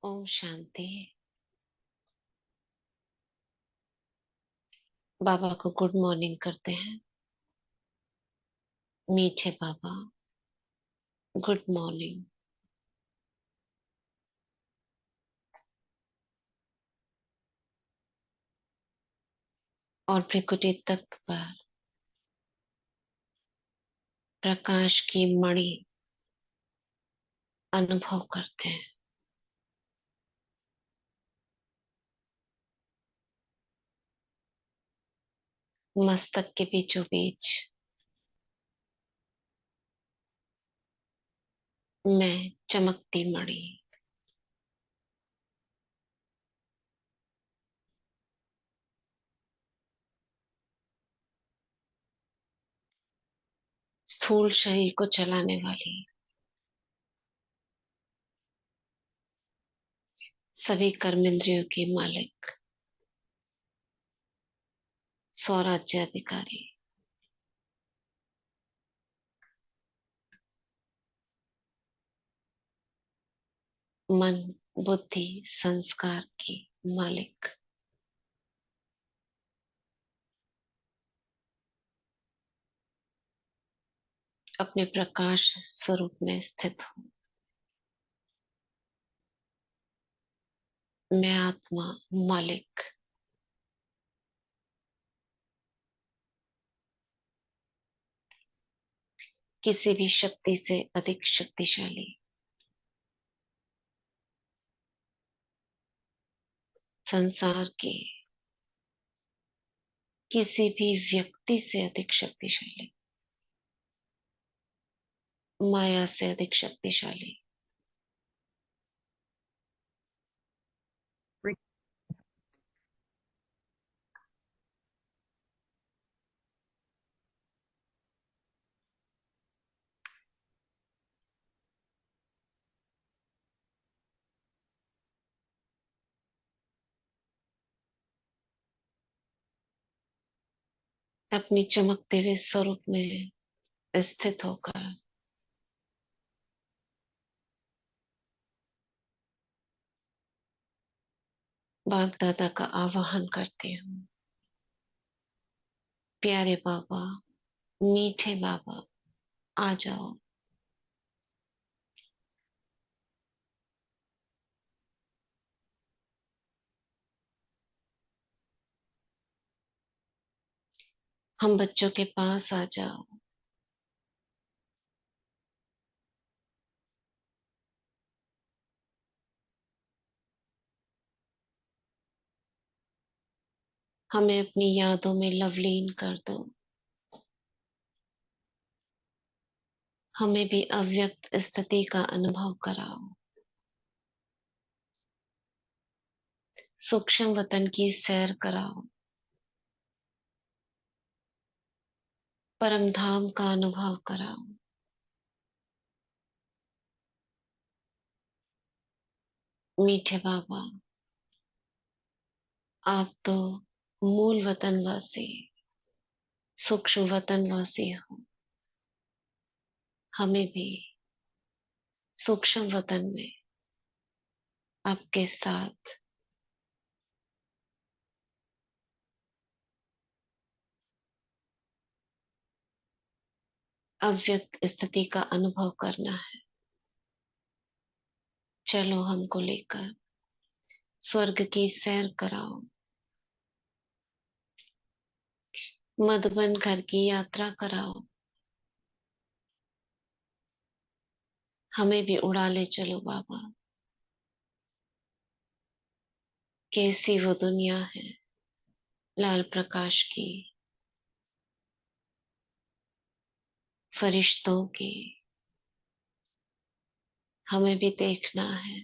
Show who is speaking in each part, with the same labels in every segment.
Speaker 1: ओम शांति। बाबा को good morning करते हैं। मीठे बाबा, गुड मॉर्निंग। और भृकुटी तख्त पर प्रकाश की मणि अनुभव करते हैं। मस्तक के बीचों बीच मैं चमकती मणि। स्थूल शरीर को चलाने वाली सभी कर्मेंद्रियों की मालिक, स्वराज्य अधिकारी, मन, बुद्धि, संस्कार की मालिक, अपने प्रकाश स्वरूप में स्थित हूँ। मैं आत्मा, मालिक, किसी भी शक्ति से अधिक शक्तिशाली, संसार की किसी भी व्यक्ति से अधिक शक्तिशाली, माया से अधिक शक्तिशाली, अपनी चमकते हुए स्वरूप में स्थित होकर बाप दादा का आवाहन करती हूँ। प्यारे बाबा, मीठे बाबा, आ जाओ। हम बच्चों के पास आ जाओ। हमें अपनी यादों में लवलीन कर दो। हमें भी अव्यक्त स्थिति का अनुभव कराओ। सूक्ष्म वतन की सैर कराओ। परम धाम का अनुभव कराओ। मीठे बाबा, आप तो मूल वतनवासी, सूक्ष्म वतनवासी हो। हमें भी सूक्ष्म वतन में आपके साथ अव्यक्त स्थिति का अनुभव करना है। चलो हमको लेकर स्वर्ग की सैर कराओ। मधुबन घर की यात्रा कराओ। हमें भी उड़ा ले चलो बाबा। कैसी वो दुनिया है लाल प्रकाश की, फरिश्तों की। हमें भी देखना है।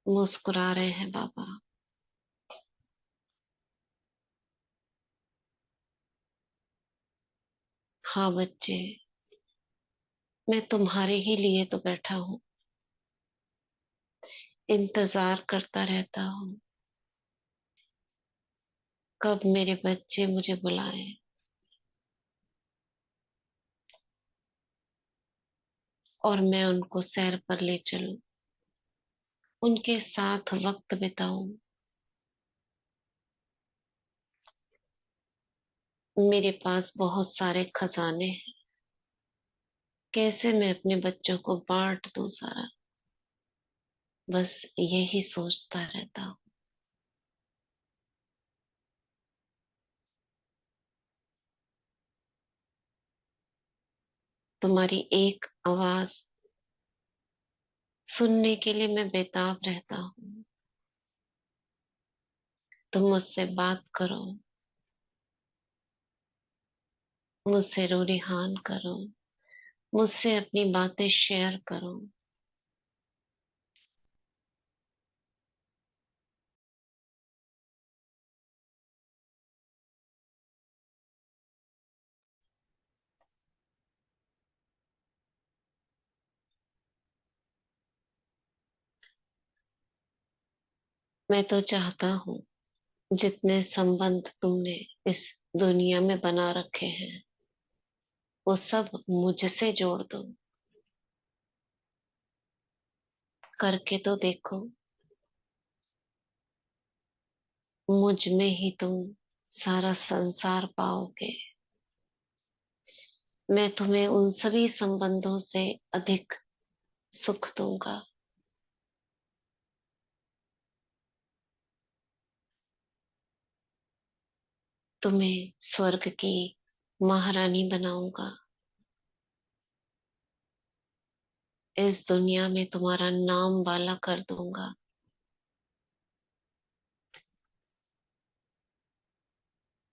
Speaker 1: मुस्कुरा रहे हैं बाबा। हाँ बच्चे, मैं तुम्हारे ही लिए तो बैठा हूँ। इंतजार करता रहता हूँ कब मेरे बच्चे मुझे बुलाएं। और मैं उनको सैर पर ले चलूं, उनके साथ वक्त बिताऊं। मेरे पास बहुत सारे खजाने हैं, कैसे मैं अपने बच्चों को बांट दूं सारा, बस यही सोचता रहता हूँ। तुम्हारी एक आवाज सुनने के लिए मैं बेताब रहता हूँ। तुम मुझसे बात करो, मुझसे रूरिहान करो, मुझसे अपनी बातें शेयर करो। मैं तो चाहता हूँ जितने संबंध तुमने इस दुनिया में बना रखे हैं वो सब मुझसे जोड़ दो। करके तो देखो, मुझ में ही तुम सारा संसार पाओगे। मैं तुम्हें उन सभी संबंधों से अधिक सुख दूंगा। तुम्हें स्वर्ग की महारानी बनाऊंगा। इस दुनिया में तुम्हारा नाम वाला कर दूंगा।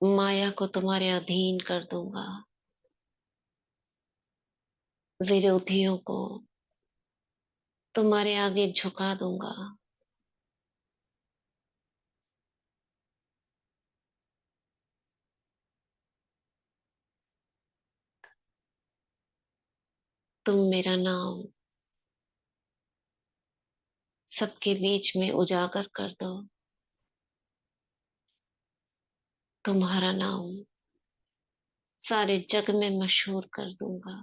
Speaker 1: माया को तुम्हारे अधीन कर दूंगा। विरोधियों को तुम्हारे आगे झुका दूंगा। तुम मेरा नाम सबके बीच में उजागर कर दो। तुम्हारा नाम सारे जग में मशहूर कर दूंगा।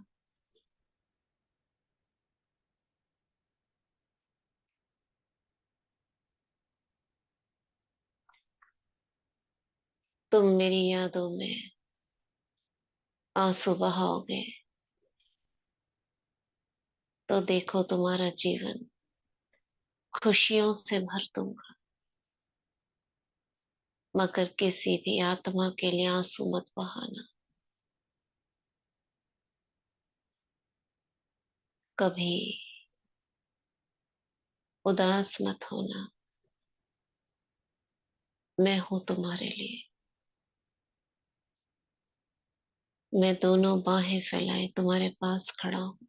Speaker 1: तुम मेरी यादों में आंसू बहाओगे तो देखो तुम्हारा जीवन खुशियों से भर दूंगा। मगर किसी भी आत्मा के लिए आंसू मत बहाना। कभी उदास मत होना। मैं हूं तुम्हारे लिए। मैं दोनों बाहें फैलाए तुम्हारे पास खड़ा हूं।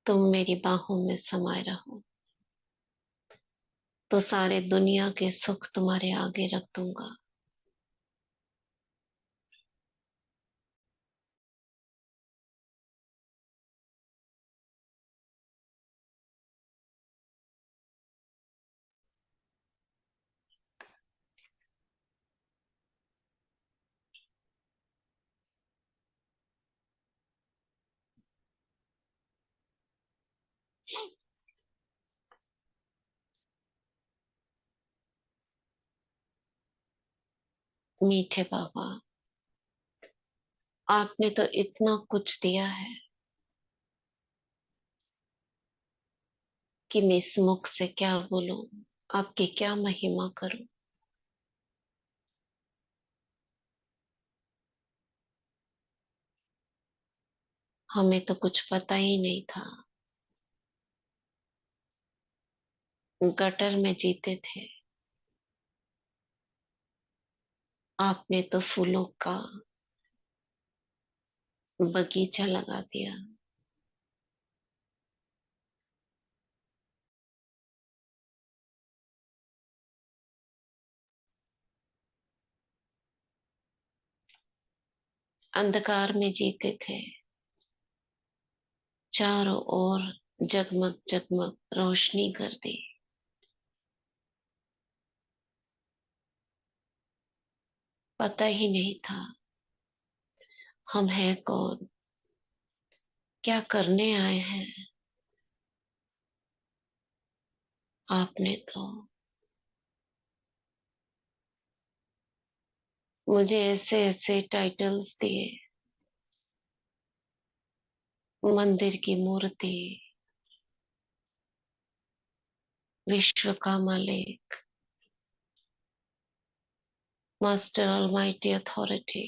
Speaker 1: तुम मेरी बाहों में समाये रहो तो सारे दुनिया के सुख तुम्हारे आगे रख दूंगा। मीठे बाबा, आपने तो इतना कुछ दिया है कि मैं इस मुख से क्या बोलूं, आपकी क्या महिमा करूं। हमें तो कुछ पता ही नहीं था। गटर में जीते थे। आपने तो फूलों का बगीचा लगा दिया। अंधकार में जीते थे। चारों ओर जगमग जगमग रोशनी कर दी। पता ही नहीं था हम हैं कौन, क्या करने आए हैं। आपने तो मुझे ऐसे ऐसे टाइटल्स दिए, मंदिर की मूर्ति, विश्व का मालिक, मास्टर ऑलमाइटी अथॉरिटी,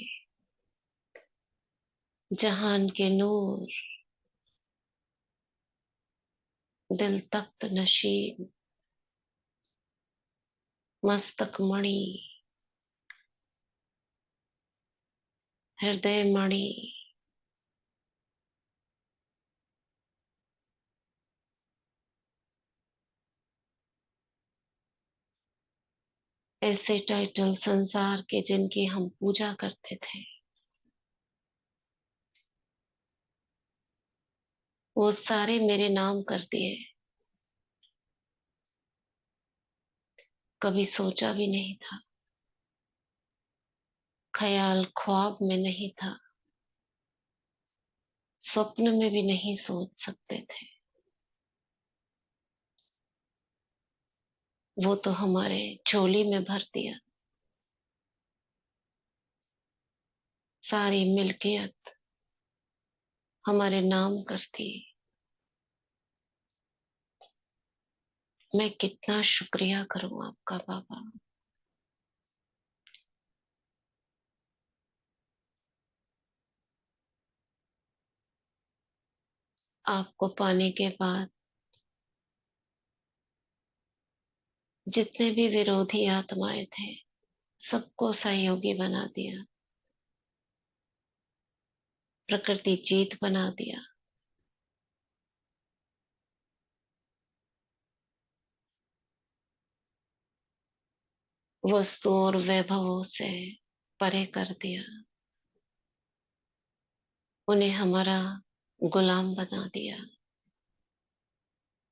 Speaker 1: जहान के नूर, दिल तख्त नशीन, मस्तक मणि, हृदय मणि, ऐसे टाइटल संसार के जिनकी हम पूजा करते थे, वो सारे मेरे नाम कर दिए। कभी सोचा भी नहीं था, ख्याल ख्वाब में नहीं था, स्वप्न में भी नहीं सोच सकते थे। वो तो हमारे झोली में भर दिया, सारी मिल्कियत हमारे नाम कर दी। मैं कितना शुक्रिया करूं आपका बाबा। आपको पाने के बाद जितने भी विरोधी आत्माएं थे, सबको सहयोगी बना दिया, प्रकृति जीत बना दिया। वस्तु और वैभवों से परे कर दिया, उन्हें हमारा गुलाम बना दिया।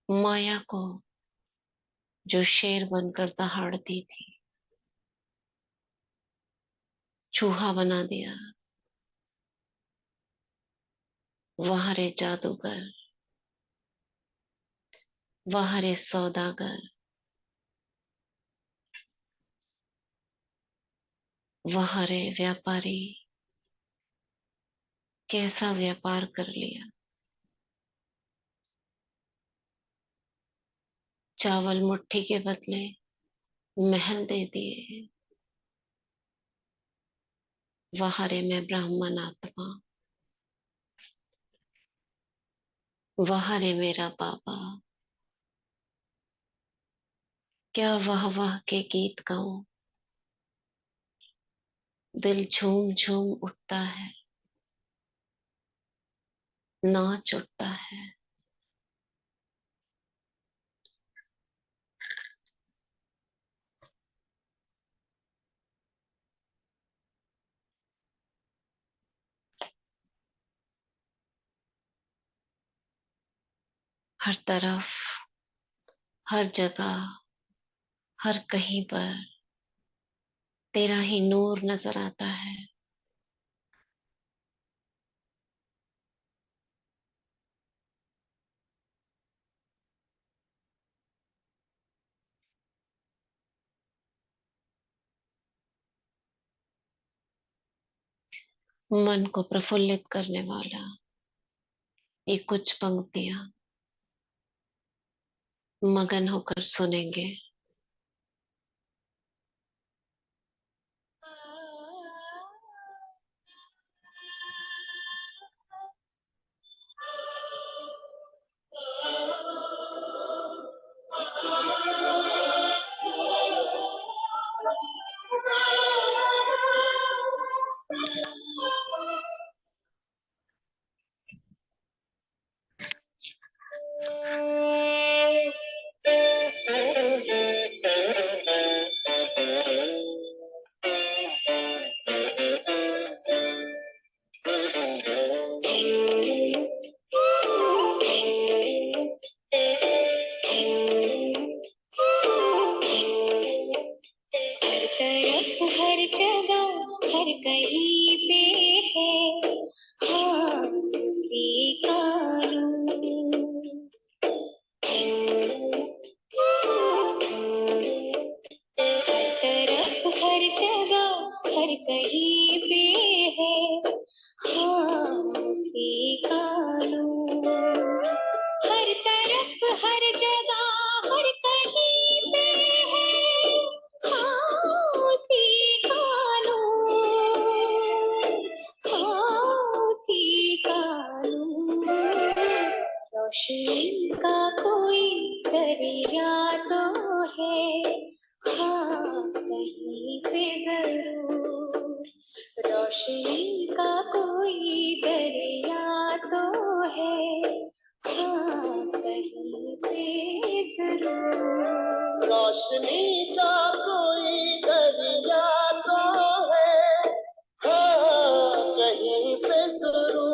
Speaker 1: माया को, जो शेर बनकर दहाड़ती थी, चूहा बना दिया। वाह रे जादूगर, वाह रे सौदागर, वाह रे व्यापारी, कैसा व्यापार कर लिया। चावल मुट्ठी के बदले महल दे दिए। वाह रे मैं ब्राह्मण आत्मा, वाह रे मेरा बाबा। क्या वाह वाह के गीत गाऊं, दिल झूम झूम उठता है, नाच उठता है। हर तरफ, हर जगह, हर कहीं पर तेरा ही नूर नजर आता है। मन को प्रफुल्लित करने वाला ये कुछ पंक्तियां मगन होकर सुनेंगे। दरिया तो है, हाँ कहीं पे जरूर। रोशनी का कोई दरिया तो है, हाँ कहीं पे जरूर। रोशनी का कोई दरिया तो है, हाँ कहीं पे जरूर।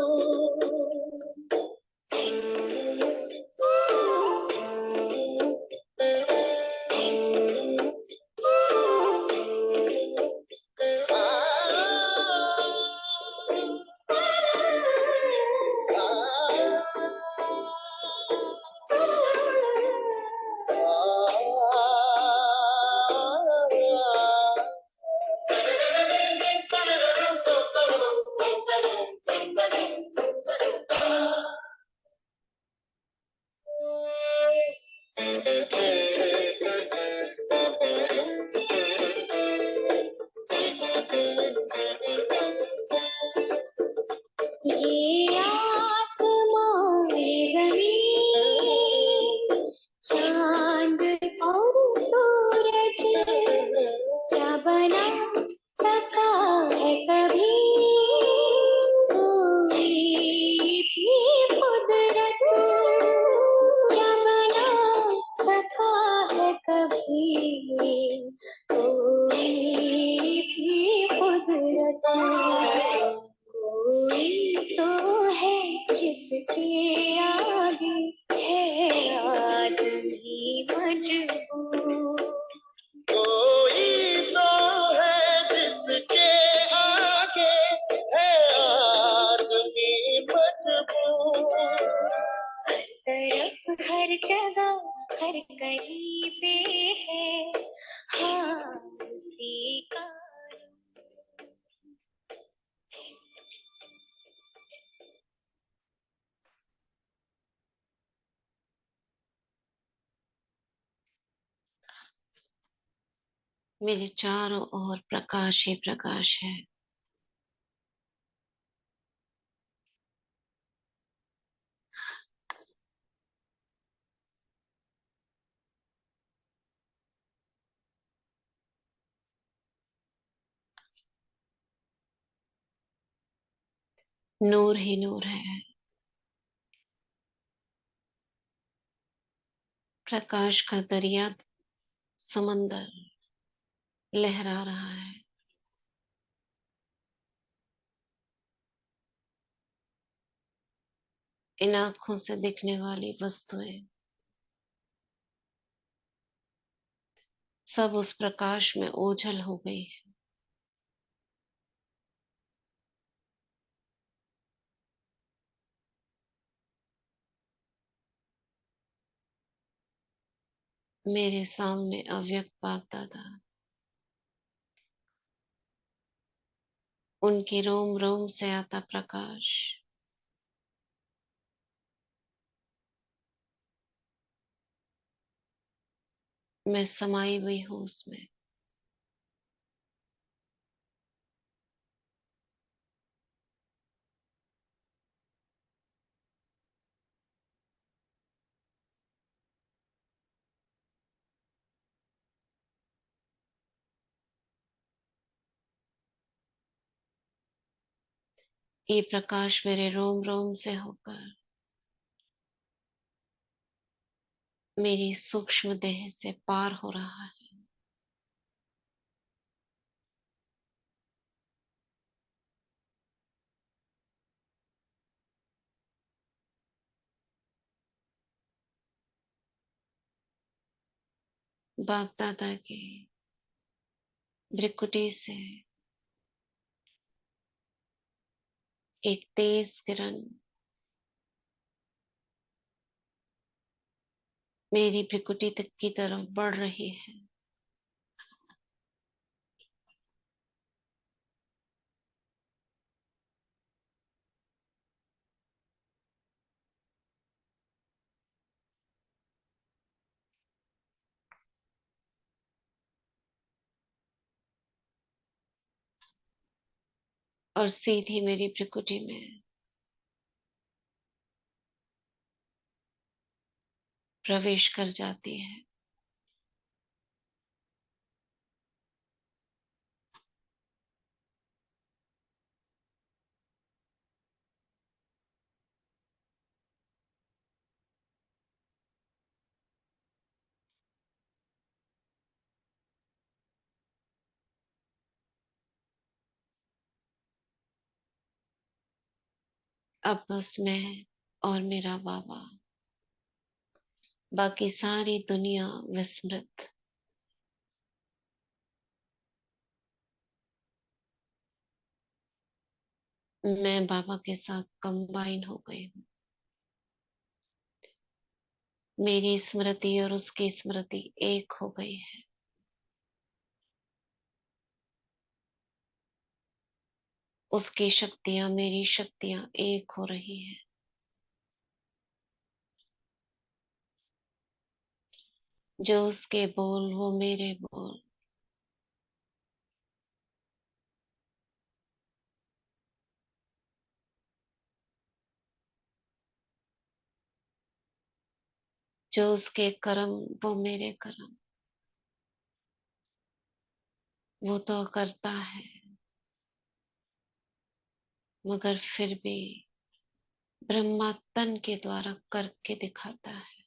Speaker 1: ये आसमां में जमीन, चांद और सूरज क्या बना सका है कभी कोई भी कुदरत, क्या बना सका है कभी कोई भी कुदरत। कोई तो है जिसके आगे है आदमी मजबूर। कोई तो है जिसके आगे है आदमी मजबूर। हर तरफ हर जगह हर कहीं पे है, हाँ उसी का। मेरे चारों ओर प्रकाश ही प्रकाश है। नूर ही नूर है। प्रकाश का दरिया, समंदर लहरा रहा है। इन आंखों से दिखने वाली वस्तुएं सब उस प्रकाश में ओझल हो गई है। मेरे सामने अव्यक्त बाप दादा, उनकी रोम रोम से आता प्रकाश मैं समाई हुई हूँ उसमें। ये प्रकाश मेरे रोम रोम से होकर मेरी सूक्ष्म देह से पार हो रहा है। बाप दादा की भ्रिकुटी से एक तेज किरण मेरी भ्रिकुटी तक की तरफ बढ़ रही है। और सीधी मेरी भ्रिकुटी में प्रवेश कर जाती है। अब बस मैं और मेरा बाबा, बाकी सारी दुनिया विस्मृत। मैं बाबा के साथ कंबाइन हो गई हूँ। मेरी स्मृति और उसकी स्मृति एक हो गई है। उसकी शक्तियां मेरी शक्तियां एक हो रही है। जो उसके बोल वो मेरे बोल। जो उसके कर्म वो मेरे कर्म। वो तो करता है, मगर फिर भी ब्रह्मा तन के द्वारा करके दिखाता है।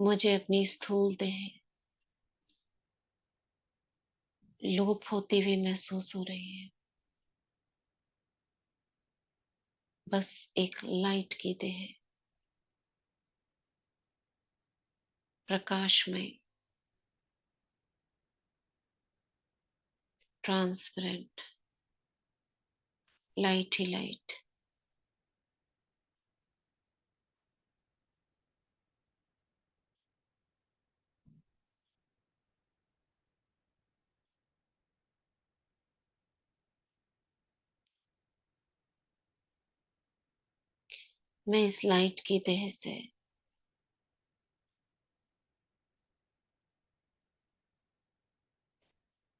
Speaker 1: मुझे अपनी स्थूल देह लोप होती हुई महसूस हो रही है। बस एक लाइट की देह, प्रकाशमय, ट्रांसपेरेंट, लाइट ही लाइट। मैं इस लाइट की देह से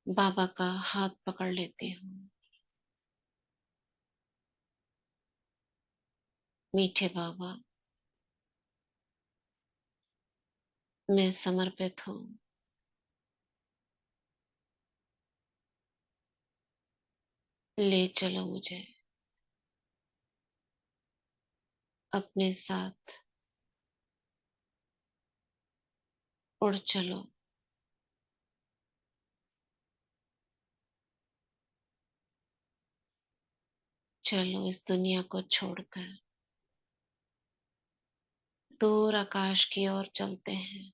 Speaker 1: बाबा का हाथ पकड़ लेती हूँ। मीठे बाबा, मैं समर्पित हूँ। ले चलो मुझे अपने साथ, उड़ चलो। चलो इस दुनिया को छोड़कर दूर आकाश की ओर चलते हैं।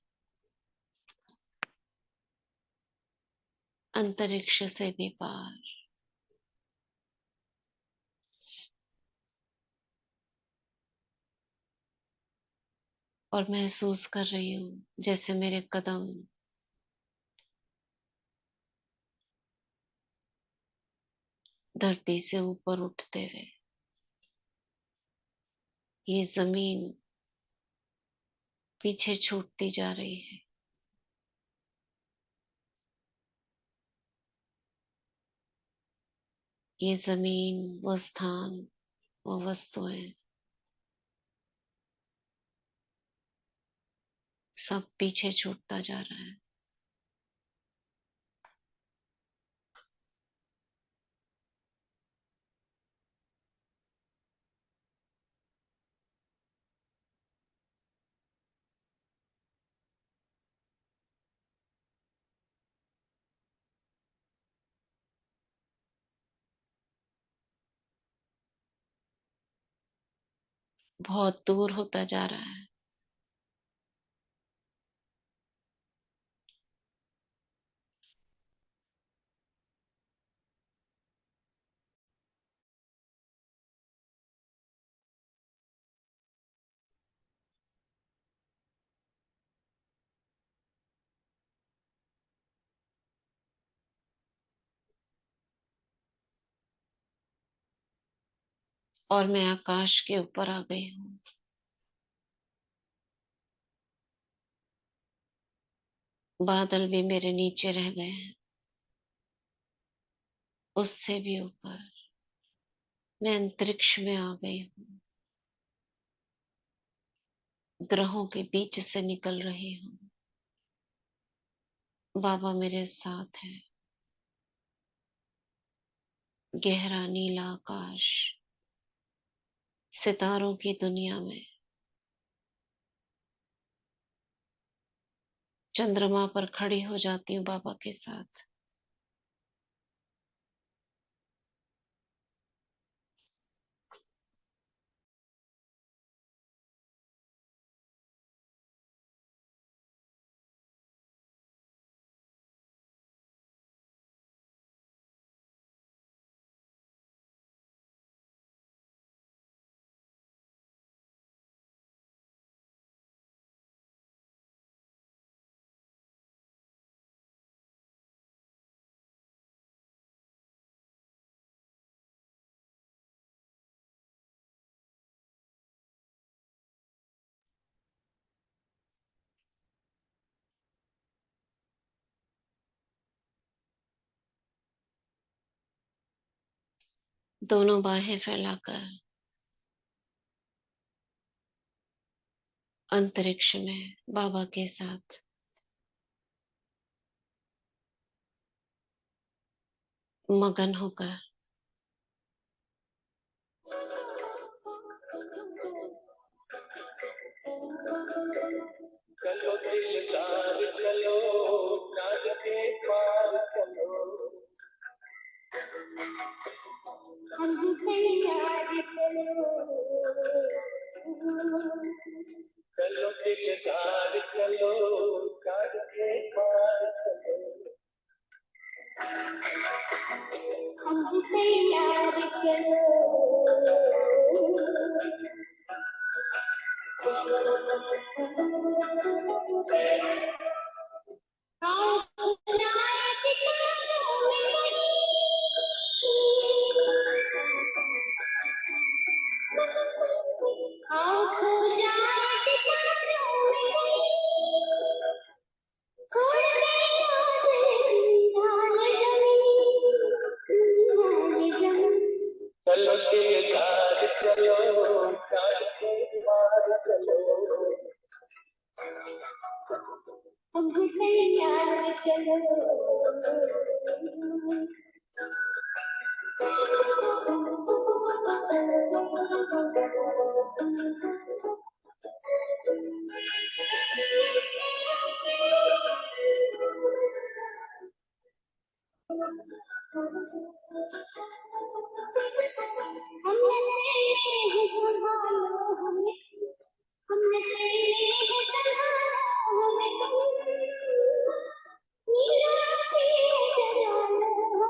Speaker 1: अंतरिक्ष से भी पार। और महसूस कर रही हूँ जैसे मेरे कदम धरती से ऊपर उठते हुए ये जमीन पीछे छूटती जा रही है। ये जमीन, वो स्थान, वो वस्तुएं, सब पीछे छूटता जा रहा है। बहुत दूर होता जा रहा है। और मैं आकाश के ऊपर आ गई हूँ। बादल भी मेरे नीचे रह गए हैं, उससे भी ऊपर मैं अंतरिक्ष में आ गई हूँ। ग्रहों के बीच से निकल रही हूँ। बाबा मेरे साथ है। गहरा नीला आकाश, सितारों की दुनिया में चंद्रमा पर खड़ी हो जाती हूँ बाबा के साथ। दोनों बाहें फैलाकर अंतरिक्ष में बाबा के साथ मगन होकर
Speaker 2: चलो दिलदार चलो, चाँद के पार चलो, हम तैयार चलो, चलो दिलदार चलो, चाँद के पार चलो, हम तैयार चलो। चलो दिलदार चलो, चाँद के पार चलो, हम तैयार चलो। चलो दिलदार चलो,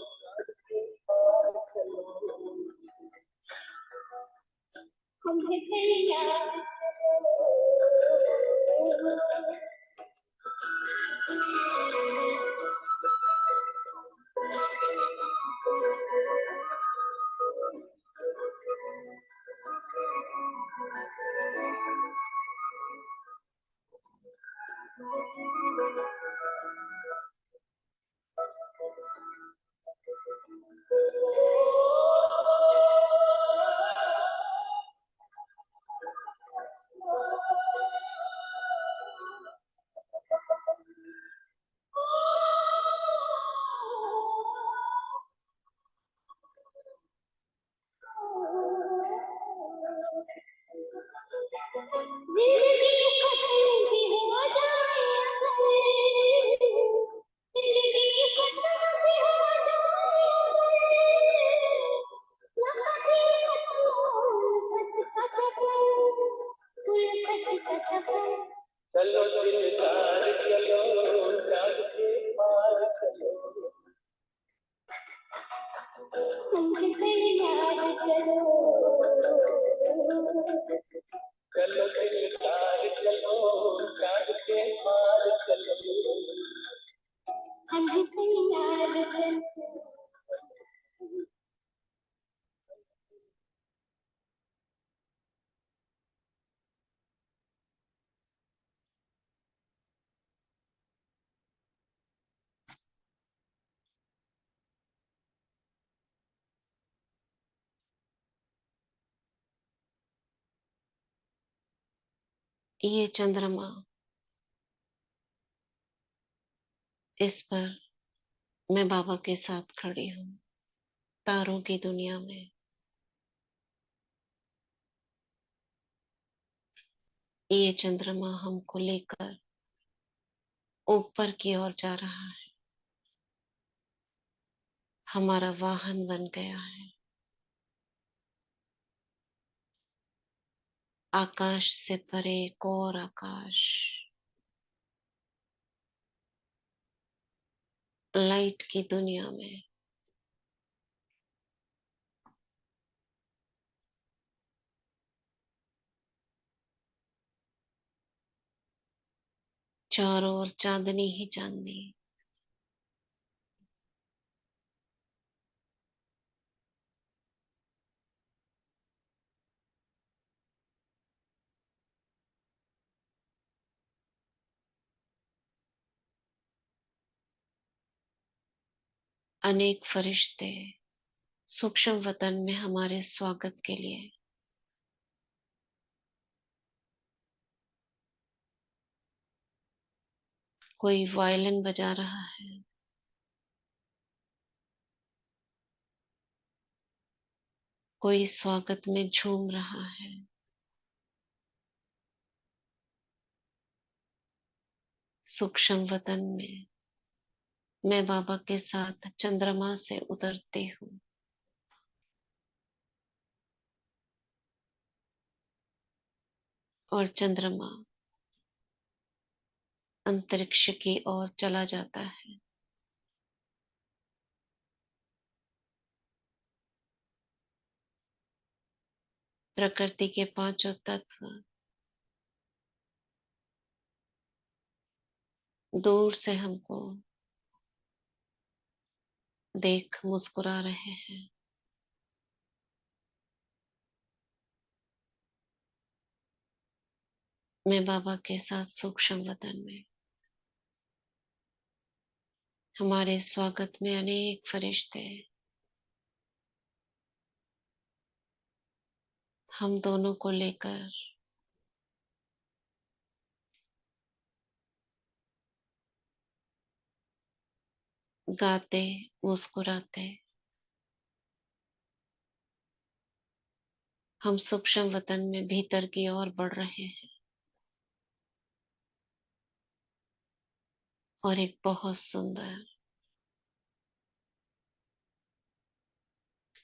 Speaker 2: हम तैयार चलो दिलदार चलो, चाँद के पार चलो, हम तैयार चलो। चलो दिलदार चलो, चाँद के पार चलो, हम
Speaker 1: ये चंद्रमा, इस पर मैं बाबा के साथ खड़ी हूँ, तारों की दुनिया में। ये चंद्रमा हमको लेकर ऊपर की ओर जा रहा है, हमारा वाहन बन गया है। आकाश से परे एक और आकाश, लाइट की दुनिया में। चारों ओर चांदनी ही चांदनी। अनेक फरिश्ते सूक्ष्म वतन में हमारे स्वागत के लिए। कोई वायलिन बजा रहा है, कोई स्वागत में झूम रहा है। सूक्ष्म वतन में मैं बाबा के साथ चंद्रमा से उतरती हूँ, और चंद्रमा अंतरिक्ष की ओर चला जाता है। प्रकृति के पांचों तत्व दूर से हमको देख मुस्कुरा रहे हैं। मैं बाबा के साथ सूक्ष्म वतन में, हमारे स्वागत में अनेक फरिश्ते, हम दोनों को लेकर गाते मुस्कुराते हम सूक्ष्म वतन में भीतर की ओर बढ़ रहे हैं। और एक बहुत सुंदर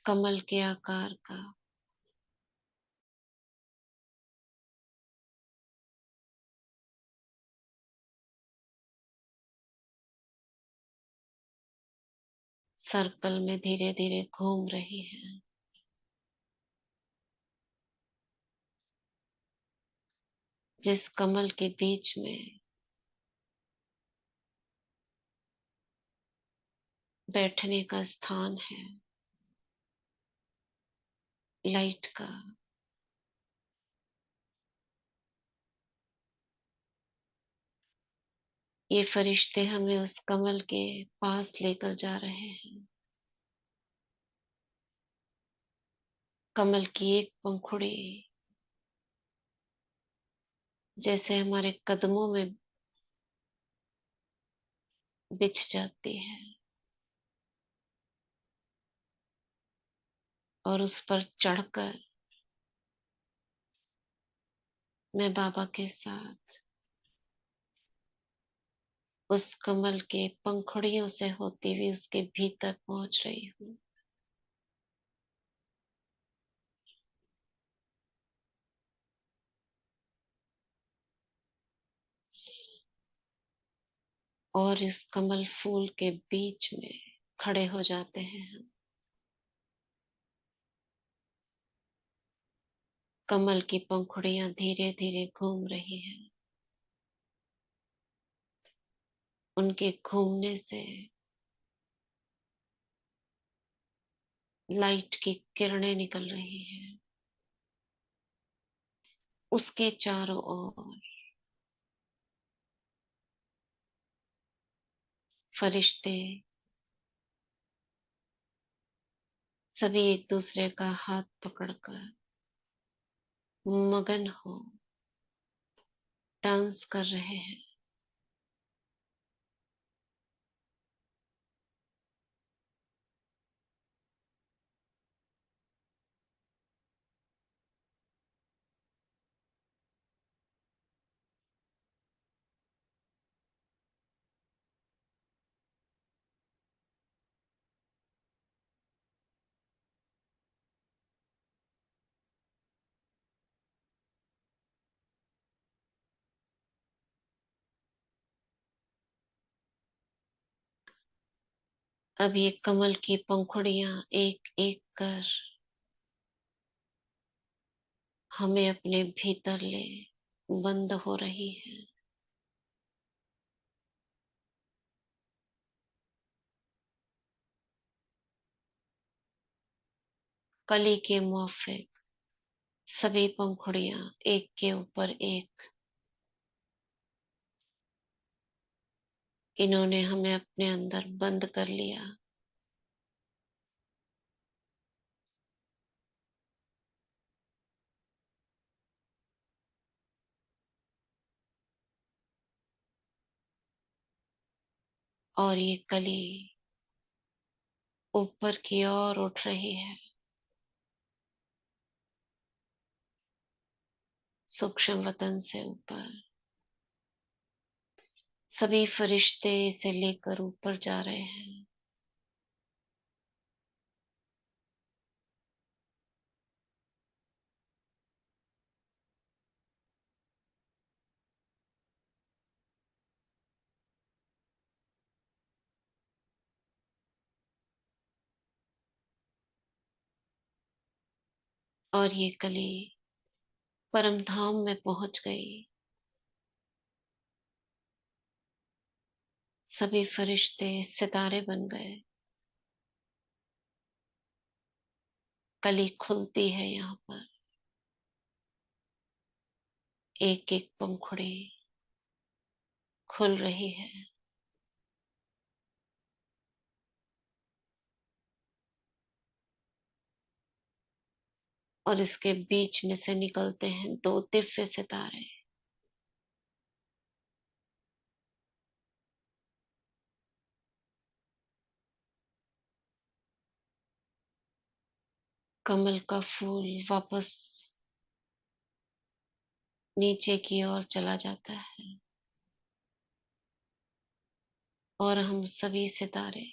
Speaker 1: कमल के आकार का सर्कल में धीरे धीरे घूम रही है। जिस कमल के बीच में बैठने का स्थान है, लाइट का, ये फरिश्ते हमें उस कमल के पास लेकर जा रहे हैं। कमल की एक पंखुड़ी जैसे हमारे कदमों में बिछ जाती है, और उस पर चढ़कर मैं बाबा के साथ उस कमल के पंखुड़ियों से होती हुई उसके भीतर पहुंच रही हूँ। और इस कमल फूल के बीच में खड़े हो जाते हैं हम। कमल की पंखुड़ियां धीरे धीरे घूम रही हैं। उनके घूमने से लाइट की किरणें निकल रही हैं। उसके चारों ओर फरिश्ते सभी एक दूसरे का हाथ पकड़कर मगन हो डांस कर रहे हैं। अब ये कमल की पंखुड़ियां एक एक कर हमें अपने भीतर ले बंद हो रही है। कली के मुआफिक सभी पंखुड़ियां एक के ऊपर एक, इन्होंने हमें अपने अंदर बंद कर लिया। और ये कली ऊपर की ओर उठ रही है, सूक्ष्म वतन से ऊपर। सभी फरिश्ते इसे लेकर ऊपर जा रहे हैं। और ये कली परम धाम में पहुंच गई। सभी फरिश्ते सितारे बन गए। कली खुलती है यहाँ पर, एक एक पंखुड़ी खुल रही है। और इसके बीच में से निकलते हैं दो दिव्य सितारे। कमल का फूल वापस नीचे की ओर चला जाता है, और हम सभी सितारे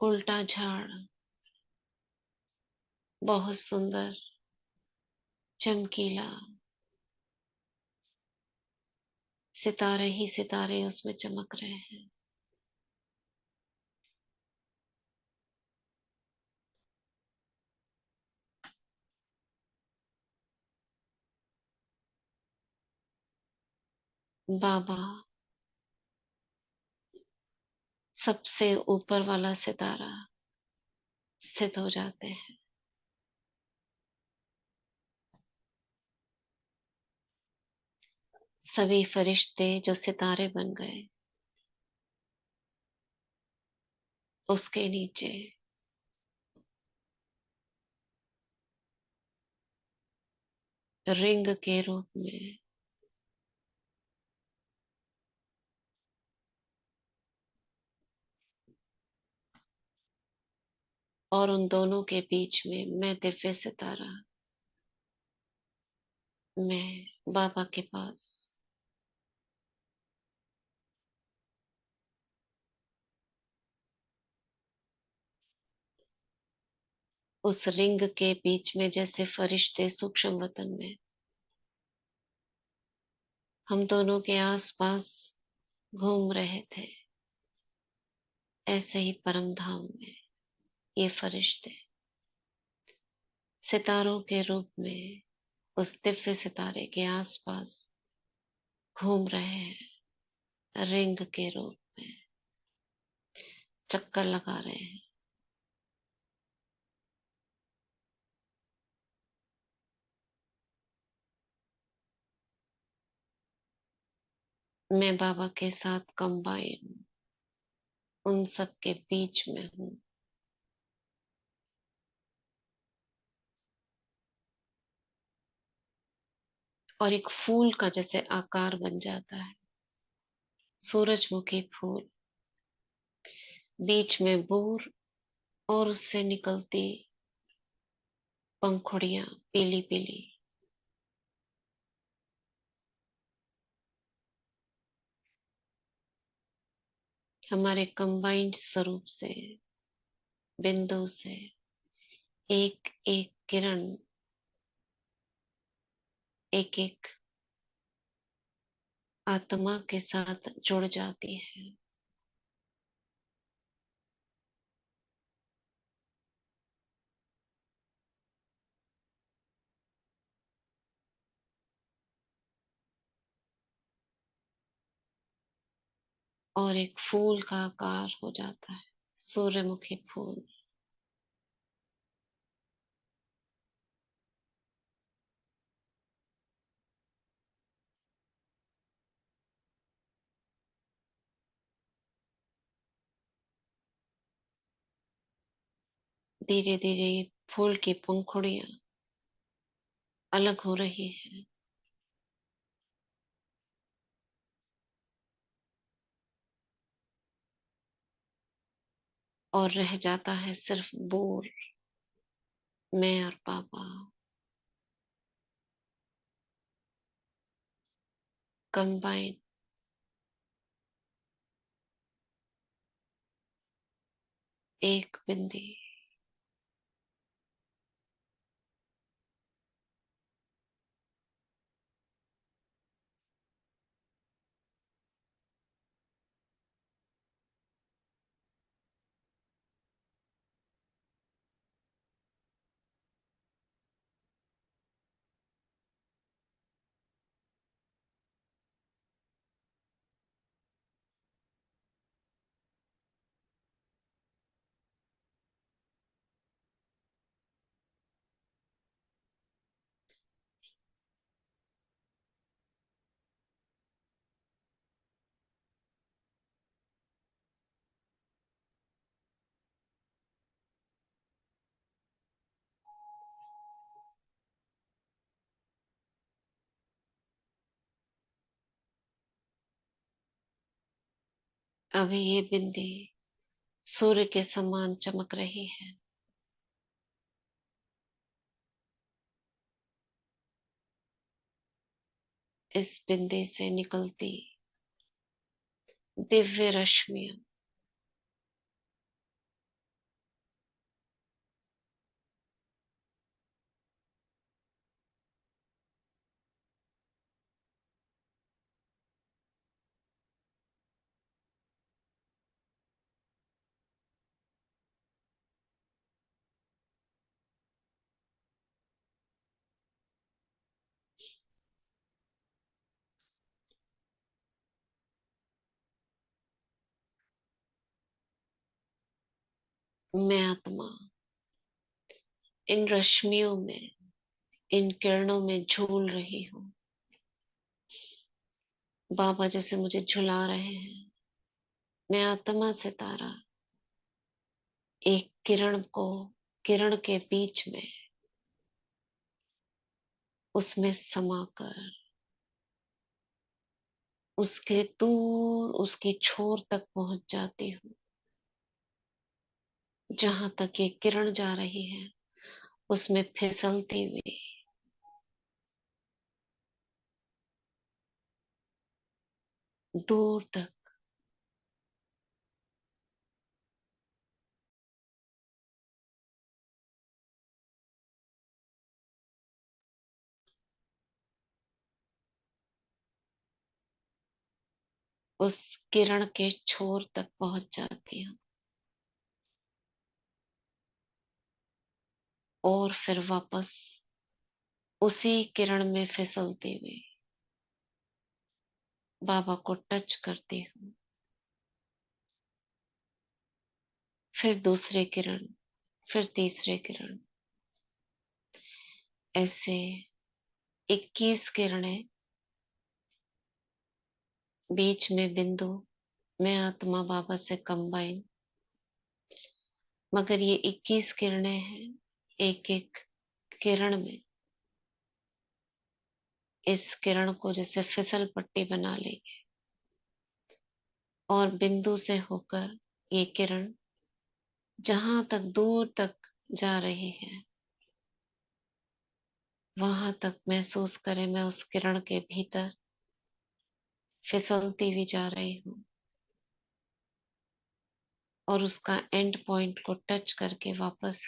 Speaker 1: उल्टा झाड़, बहुत सुंदर, चमकीला, सितारे ही सितारे उसमें चमक रहे हैं। बाबा सबसे ऊपर वाला सितारा स्थित हो जाते हैं। सभी फरिश्ते जो सितारे बन गए, उसके नीचे रिंग के रूप में और उन दोनों के बीच में मैं दिव्य सितारा, मैं बाबा के पास उस रिंग के बीच में, जैसे फरिश्ते सूक्ष्म वतन में हम दोनों के आसपास घूम रहे थे, ऐसे ही परम धाम में ये फरिश्ते सितारों के रूप में उस दिव्य सितारे के आसपास घूम रहे हैं, रिंग के रूप में चक्कर लगा रहे हैं। मैं बाबा के साथ कंबाइन उन सब के बीच में हूँ। और एक फूल का जैसे आकार बन जाता है, सूरजमुखी फूल, बीच में बूर और उससे निकलती पंखुड़ियां पीली पीली। हमारे कंबाइंड स्वरूप से, बिंदु से एक एक किरण, एक एक आत्मा के साथ जुड़ जाती है। और एक फूल का आकार हो जाता है, सूर्यमुखी फूल। धीरे धीरे ये फूल की पंखुड़ियां अलग हो रही है, और रह जाता है सिर्फ बोर, मैं और पापा, कंबाइन। एक बिंदी। अभी ये बिंदी सूर्य के समान चमक रही है। इस बिंदी से निकलती दिव्य रश्मियां मैं आत्मा इन रश्मियों में, इन किरणों में झूल रही हूँ। बाबा जैसे मुझे झुला रहे हैं। मैं आत्मा सितारा एक किरण के बीच में, उसमें समाकर उसके दूर, उसकी छोर तक पहुंच जाती हूँ। जहां तक ये किरण जा रही है उसमें फिसलती हुई दूर तक उस किरण के छोर तक पहुंच जाती हूँ। और फिर वापस उसी किरण में फिसलती हुई बाबा को टच करती हूँ। फिर दूसरी किरण, फिर तीसरी किरण, ऐसे 21 किरणें, बीच में बिंदु, मैं आत्मा बाबा से कंबाइन। मगर ये 21 किरणें हैं, एक एक किरण में इस किरण को जैसे फिसल पट्टी बना लेंगे और बिंदु से होकर ये किरण जहां तक दूर तक जा रही है वहां तक महसूस करें मैं उस किरण के भीतर फिसलती हुई जा रही हूँ और उसका एंड पॉइंट को टच करके वापस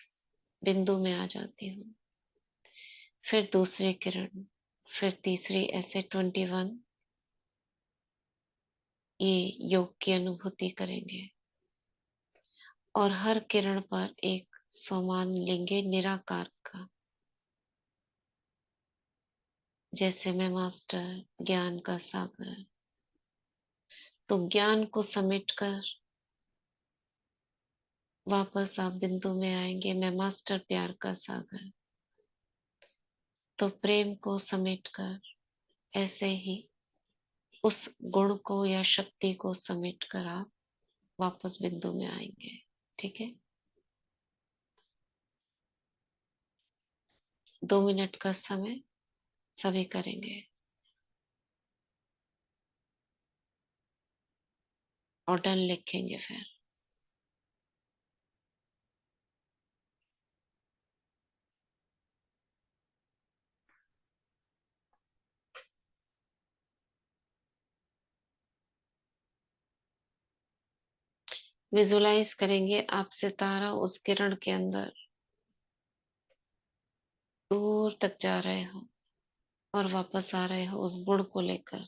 Speaker 1: बिंदु में आ जाती हूँ। फिर दूसरी किरण, फिर तीसरी, ऐसे 21 ये योग की अनुभूति करेंगे और हर किरण पर एक सोमान लेंगे निराकार का। जैसे मैं मास्टर, ज्ञान का सागर, तो ज्ञान को समेटकर वापस आप बिंदु में आएंगे। मैं मास्टर, प्यार का सागर, तो प्रेम को समेटकर ऐसे ही उस गुण को या शक्ति को समेटकर आप वापस बिंदु में आएंगे। ठीक है, 2 मिनट का समय सभी करेंगे और डन लिखेंगे। फिर विजुलाइज करेंगे आप सितारा उस किरण के अंदर दूर तक जा रहे हो और वापस आ रहे हो उस गुण को लेकर।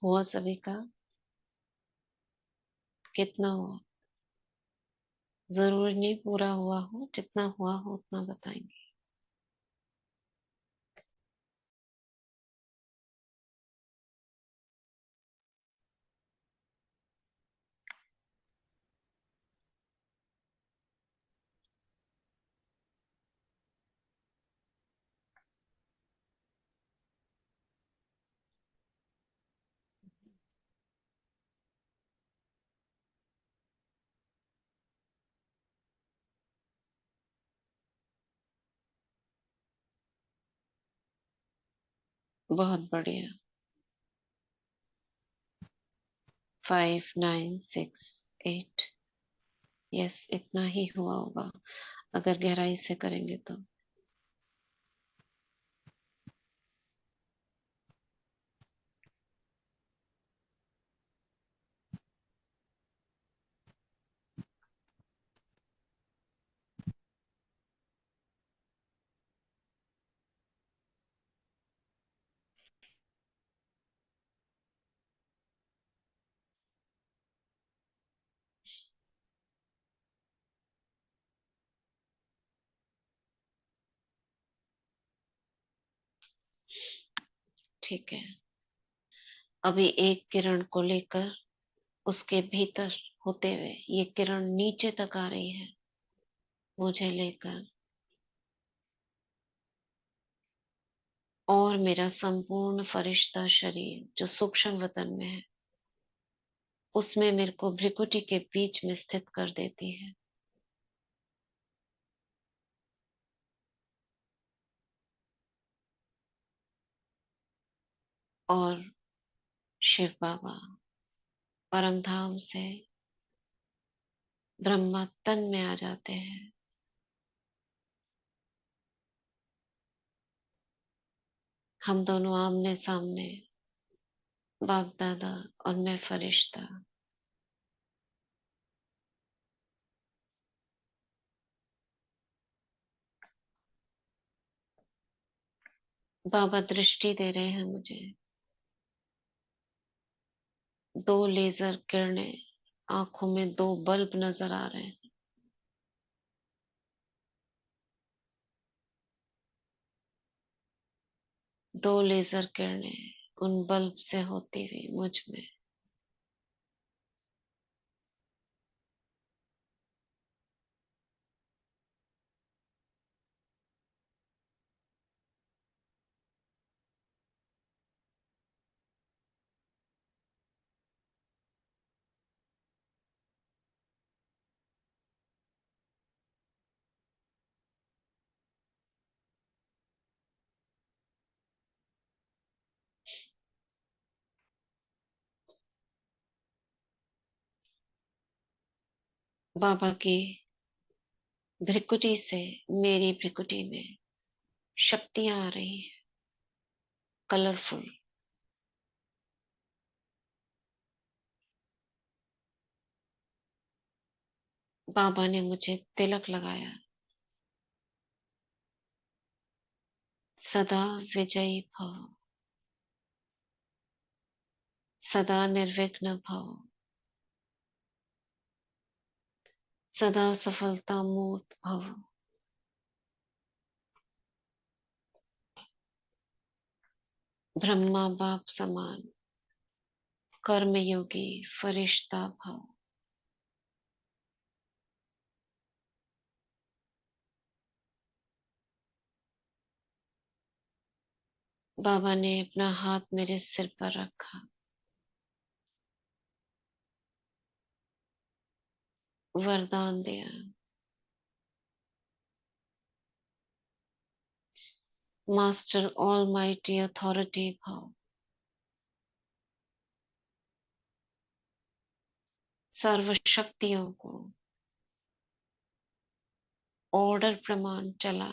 Speaker 1: हुआ सभी का? कितना हुआ? जरूरी नहीं पूरा हुआ हो, जितना हुआ हो उतना बताएंगे। बहुत बढ़िया। 5 9 6 8, यस इतना ही हुआ होगा अगर गहराई से करेंगे तो। ठीक है, अभी एक किरण को लेकर उसके भीतर होते हुए ये किरण नीचे तक आ रही है, मुझे लेकर। और मेरा संपूर्ण फरिश्ता शरीर जो सूक्ष्म वतन में है, उसमें मेरे को भ्रिकुटी के बीच में स्थित कर देती है। और शिव बाबा परम धाम से ब्रह्मा तन में आ जाते हैं। हम दोनों आमने सामने, बाप दादा और मैं फरिश्ता। बाबा दृष्टि दे रहे हैं मुझे। दो लेजर किरणें, आंखों में दो बल्ब नजर आ रहे हैं। दो लेजर किरणें उन बल्ब से होती हुई मुझ में। बाबा की भ्रिकुटी से मेरी भ्रिकुटी में शक्तियां आ रही हैं, कलरफुल। बाबा ने मुझे तिलक लगाया। सदा विजयी भव, सदा निर्विघ्न भव, सदा सफलता मूर्त भव। ब्रह्मा बाप समान कर्मयोगी फरिश्ता भव। बाबा ने अपना हाथ मेरे सिर पर रखा, वरदान दिया। मास्टर ऑल माइटी अथॉरिटी भव, सर्व शक्तियों को ऑर्डर प्रमाण चला,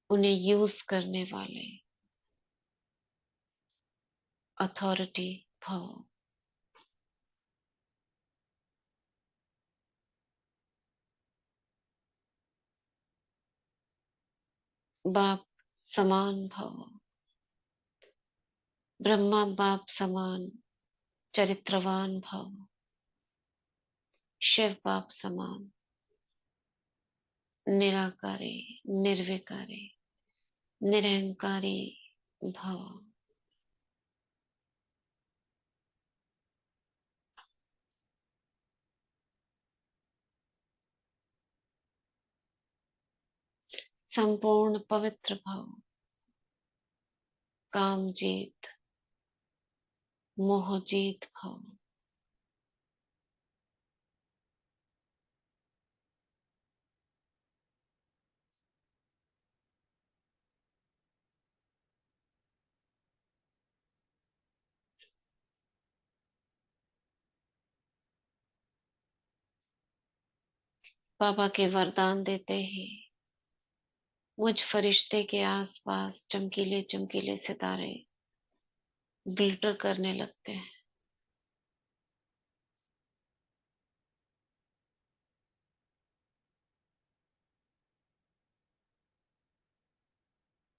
Speaker 1: उन्हें यूज करने वाले अथॉरिटी भव। बाप समान भव, ब्रह्मा बाप समान चरित्रवान भव, शिव बाप समान निराकारी, निर्विकारी, निरहंकारी भव। संपूर्ण पवित्र भव, काम जीत, मोह जीत भव। बाबा के वरदान देते ही मुझ फरिश्ते के आसपास चमकीले चमकीले सितारे ग्लिटर करने लगते हैं।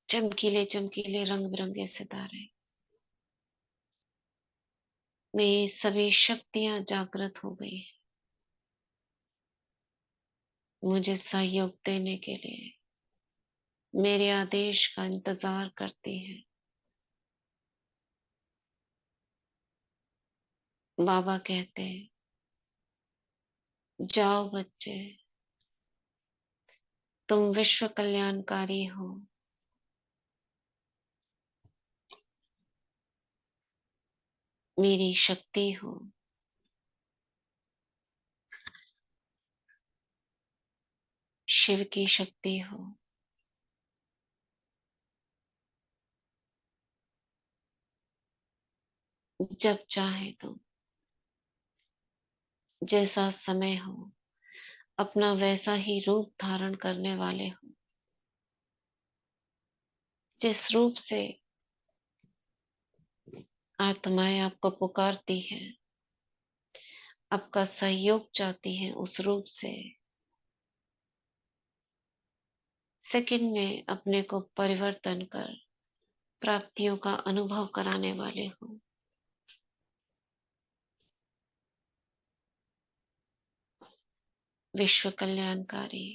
Speaker 1: चमकीले चमकीले रंग बिरंगे सितारे। मेरी सभी शक्तियां जागृत हो गई, मुझे सहयोग देने के लिए, मेरे आदेश का इंतजार करती हैं। बाबा कहते हैं, जाओ बच्चे, तुम विश्व कल्याणकारी हो। मेरी शक्ति हो। शिव की शक्ति हो। जब चाहे तुम, जैसा समय हो, अपना वैसा ही रूप धारण करने वाले हो। जिस रूप से आत्माएं आपको पुकारती हैं, आपका सहयोग चाहती हैं, उस रूप से सेकंड में अपने को परिवर्तन कर प्राप्तियों का अनुभव कराने वाले हो। विश्व कल्याणकारी,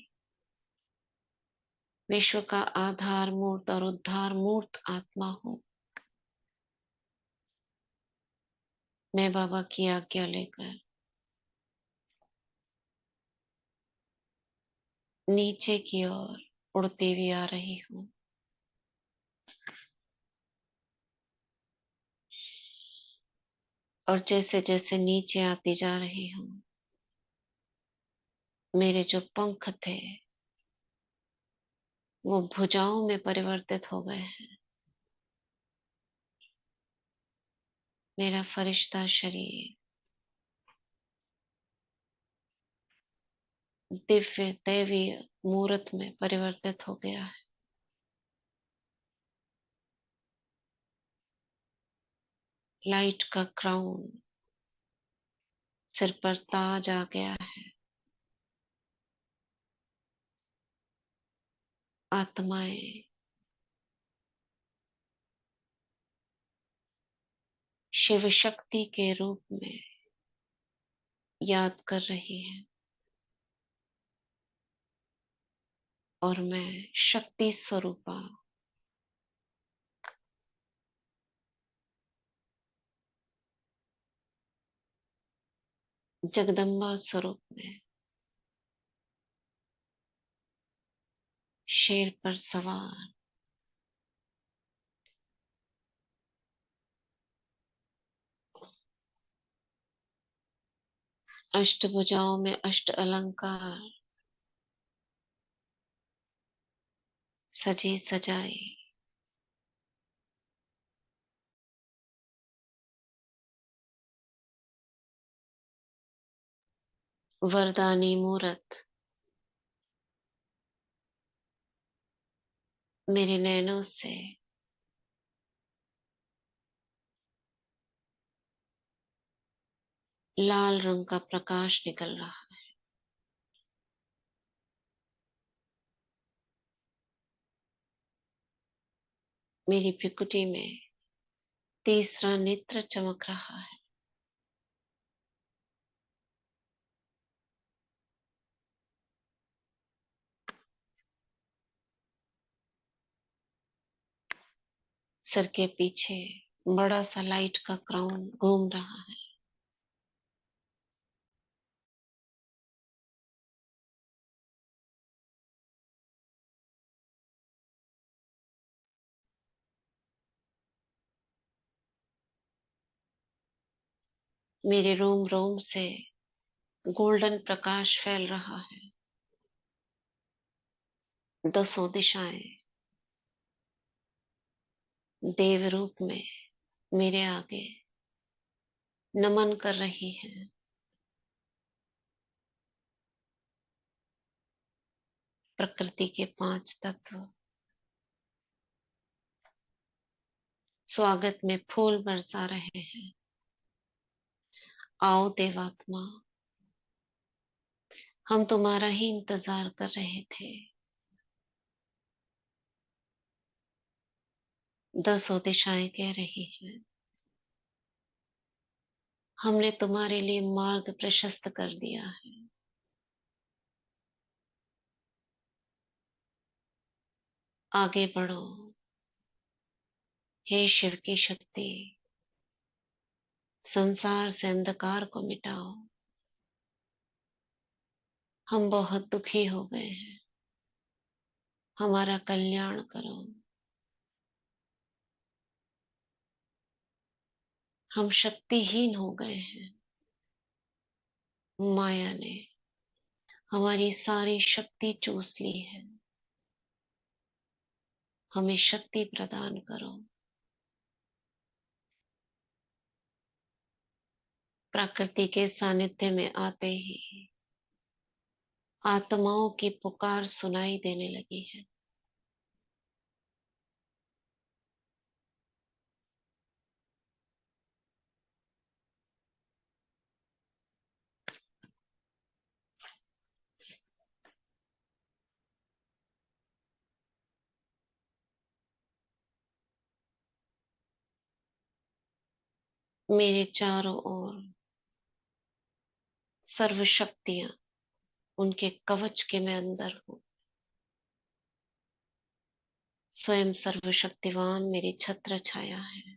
Speaker 1: विश्व का आधार मूर्त और उद्धार मूर्त आत्मा हो। मैं बाबा की आज्ञा लेकर नीचे की ओर उड़ती हुई आ रही हूँ। और जैसे जैसे नीचे आती जा रही हूँ, मेरे जो पंख थे वो भुजाओं में परिवर्तित हो गए हैं। मेरा फरिश्ता शरीर दिव्य दैवी मूर्त में परिवर्तित हो गया है। लाइट का क्राउन सिर पर ताज आ गया है। आत्माएं शिव शक्ति के रूप में याद कर रही है, और मैं शक्ति स्वरूपा जगदम्बा स्वरूप में शेर पर सवार अष्टभुजाओं में अष्ट अलंकार सजी सजाई वरदानी मूरत मेरे नैनों से लाल रंग का प्रकाश निकल रहा है। मेरी भृकुटी में तीसरा नेत्र चमक रहा है। सर के पीछे बड़ा सा लाइट का क्राउन घूम रहा है। मेरे रोम रोम से गोल्डन प्रकाश फैल रहा है। दसों दिशाएं देव रूप में मेरे आगे नमन कर रही हैं। प्रकृति के पांच तत्व स्वागत में फूल बरसा रहे हैं। आओ देवात्मा, हम तुम्हारा ही इंतजार कर रहे थे। दसों दिशाएं कह रही हैं, हमने तुम्हारे लिए मार्ग प्रशस्त कर दिया है। आगे बढ़ो, हे शिव की शक्ति। संसार से अंधकार को मिटाओ। हम बहुत दुखी हो गए हैं, हमारा कल्याण करो। हम शक्तिहीन हो गए हैं, माया ने हमारी सारी शक्ति चूस ली है। हमें शक्ति प्रदान करो। प्रकृति के सानिध्य में आते ही आत्माओं की पुकार सुनाई देने लगी है। मेरे चारों ओर सर्व शक्तियां, उनके कवच के मैं अंदर हूँ। स्वयं सर्वशक्तिवान मेरी छत्र छाया है।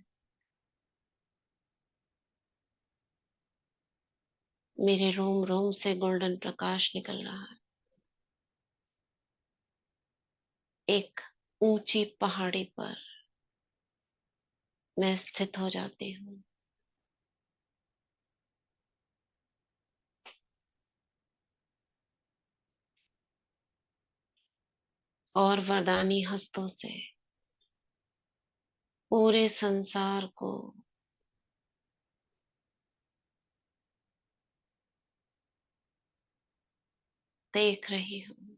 Speaker 1: मेरे रोम रोम से गोल्डन प्रकाश निकल रहा है। एक ऊंची पहाड़ी पर मैं स्थित हो जाती हूँ और वरदानी हस्तों से पूरे संसार को देख रही हूँ।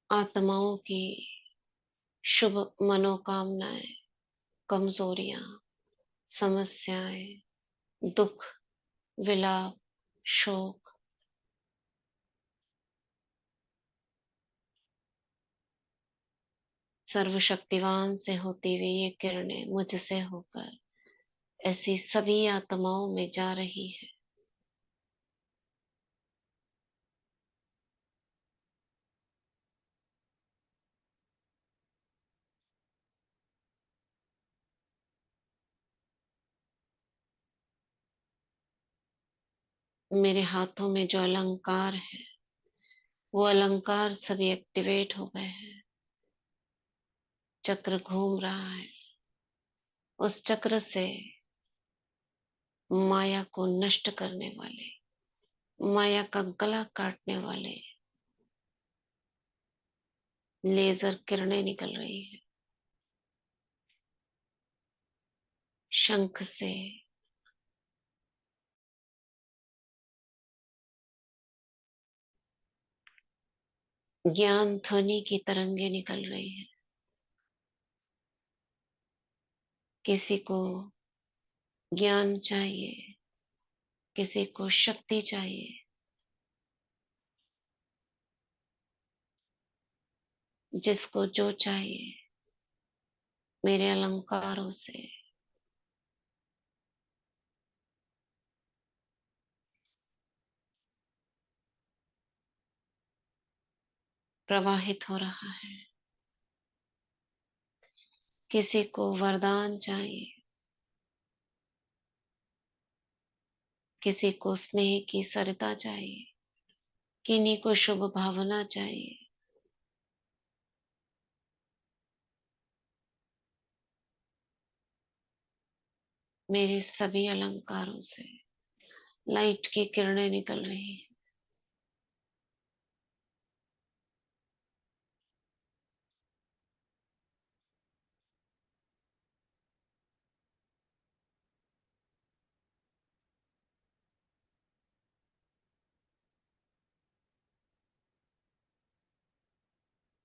Speaker 1: आत्माओं की शुभ मनोकामनाएं, कमजोरियां, समस्याएं, दुख, विलाप, शोक, सर्वशक्तिवान से होती हुई ये किरणें मुझसे होकर ऐसी सभी आत्माओं में जा रही है। मेरे हाथों में जो अलंकार है, वो अलंकार सभी एक्टिवेट हो गए हैं। चक्र घूम रहा है। उस चक्र से माया को नष्ट करने वाले, माया का गला काटने वाले लेजर किरणें निकल रही है। शंख से ज्ञान ध्वनि की तरंगे निकल रही है। किसी को ज्ञान चाहिए, किसी को शक्ति चाहिए, जिसको जो चाहिए मेरे अलंकारों से प्रवाहित हो रहा है। किसी को वरदान चाहिए, किसी को स्नेह की सरिता चाहिए, किन्हीं को शुभ भावना चाहिए। मेरे सभी अलंकारों से लाइट की किरणें निकल रही है।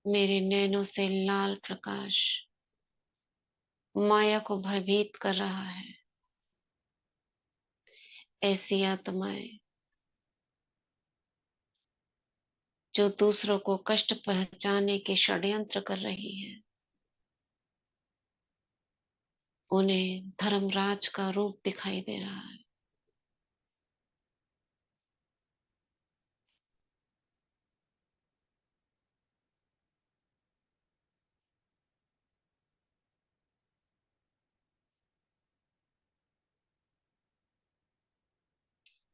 Speaker 1: मेरे नैनों से लाल प्रकाश माया को भयभीत कर रहा है। ऐसी आत्माएं जो दूसरों को कष्ट पहुंचाने के षड्यंत्र कर रही हैं, उन्हें धर्मराज का रूप दिखाई दे रहा है।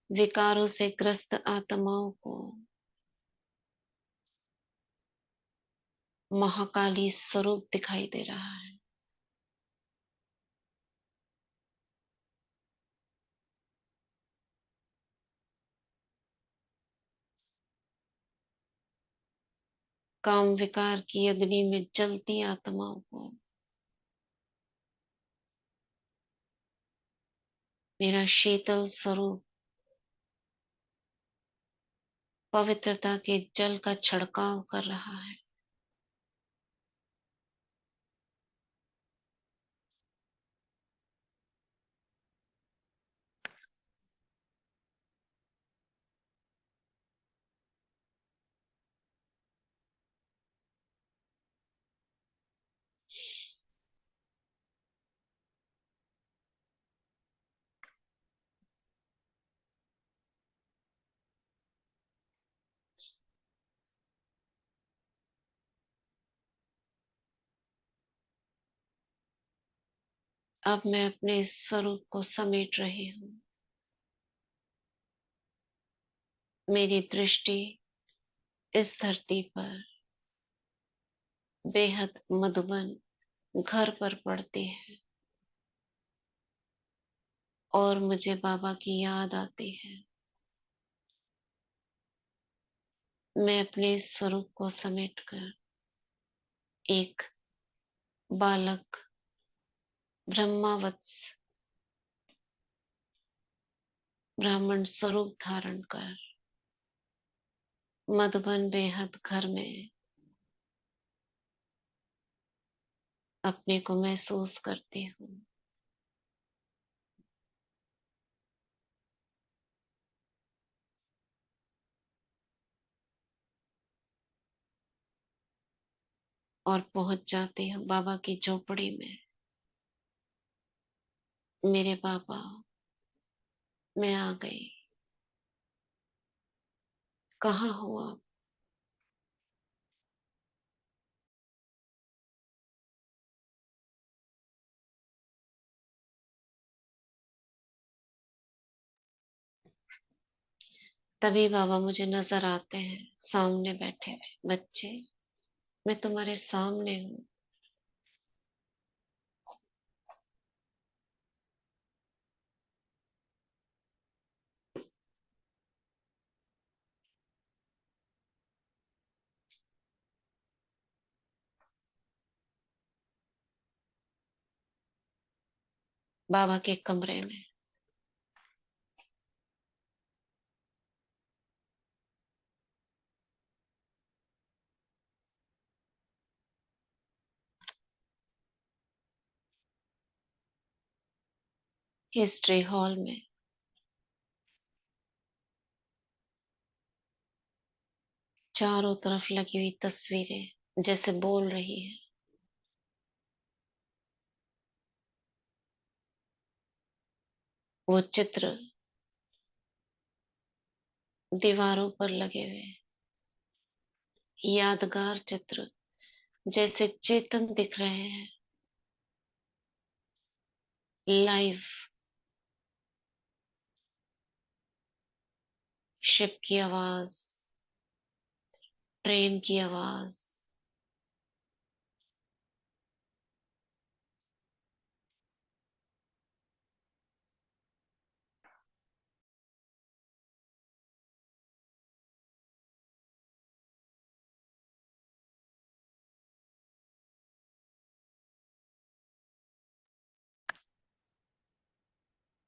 Speaker 1: विकारों से ग्रस्त आत्माओं को महाकाली स्वरूप दिखाई दे रहा है। काम विकार की अग्नि में जलती आत्माओं को मेरा शीतल स्वरूप पवित्रता के जल का छिड़काव कर रहा है। अब मैं अपने इस स्वरूप को समेट रही हूँ। मेरी दृष्टि इस धरती पर बेहद मधुबन घर पर पड़ती है और मुझे बाबा की याद आती है। मैं अपने इस स्वरूप को समेटकर एक बालक ब्रह्मावत्स ब्राह्मण स्वरूप धारण कर मधुबन बेहद घर में अपने को महसूस करती हूँ। और पहुंच जाती हूँ बाबा की झोपड़ी में। मेरे बाबा, मैं आ गई। कहाँ हो आप? तभी बाबा मुझे नजर आते हैं सामने बैठे हुए। बच्चे, मैं तुम्हारे सामने हूँ। बाबा के कमरे में हिस्ट्री हॉल में चारों तरफ लगी हुई तस्वीरें जैसे बोल रही है। वो चित्र दीवारों पर लगे हुए यादगार चित्र जैसे चेतन दिख रहे हैं। लाइव शिप की आवाज, ट्रेन की आवाज,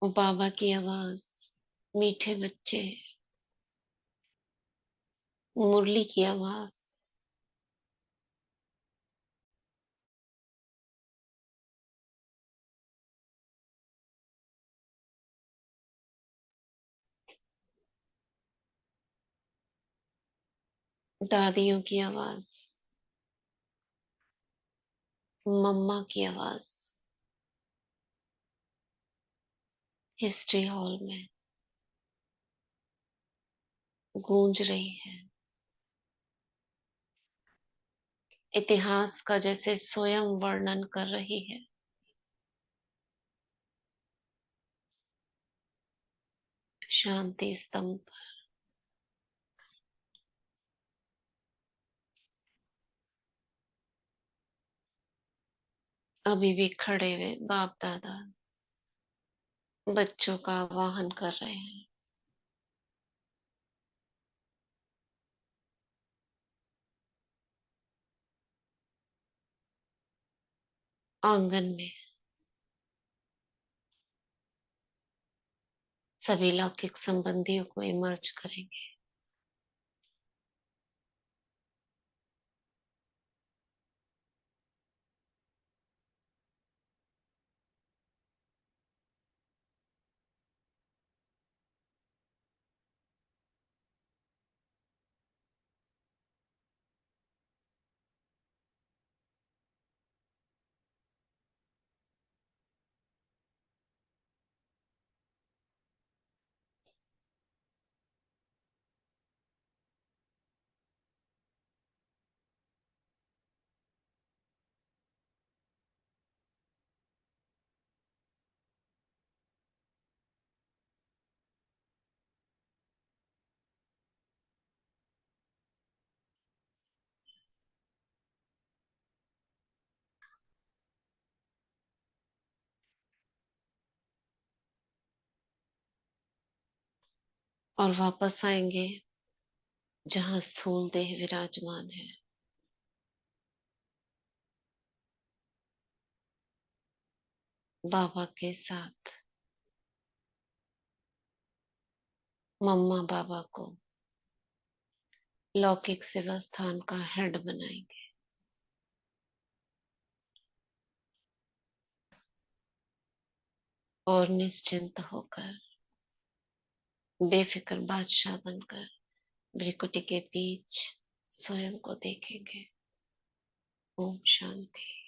Speaker 1: वो बाबा की आवाज, मीठे बच्चे, मुरली की आवाज। दादियों की आवाज, मम्मा की आवाज, हिस्ट्री हॉल में गूंज रही है, इतिहास का जैसे स्वयं वर्णन कर रही है। शांति स्तंभ अभी भी खड़े हुए बाप दादा बच्चों का आवाहन कर रहे हैं। आंगन में सभी लौकिक संबंधियों को इमर्ज करेंगे। और वापस आएंगे जहां स्थूल देह विराजमान है। बाबा के साथ मम्मा बाबा को लौकिक सेवा स्थान का हेड बनाएंगे। और निश्चिंत होकर बेफिक्र बादशाह बनकर भ्रिकुटी के बीच स्वयं को देखेंगे। ओम शांति।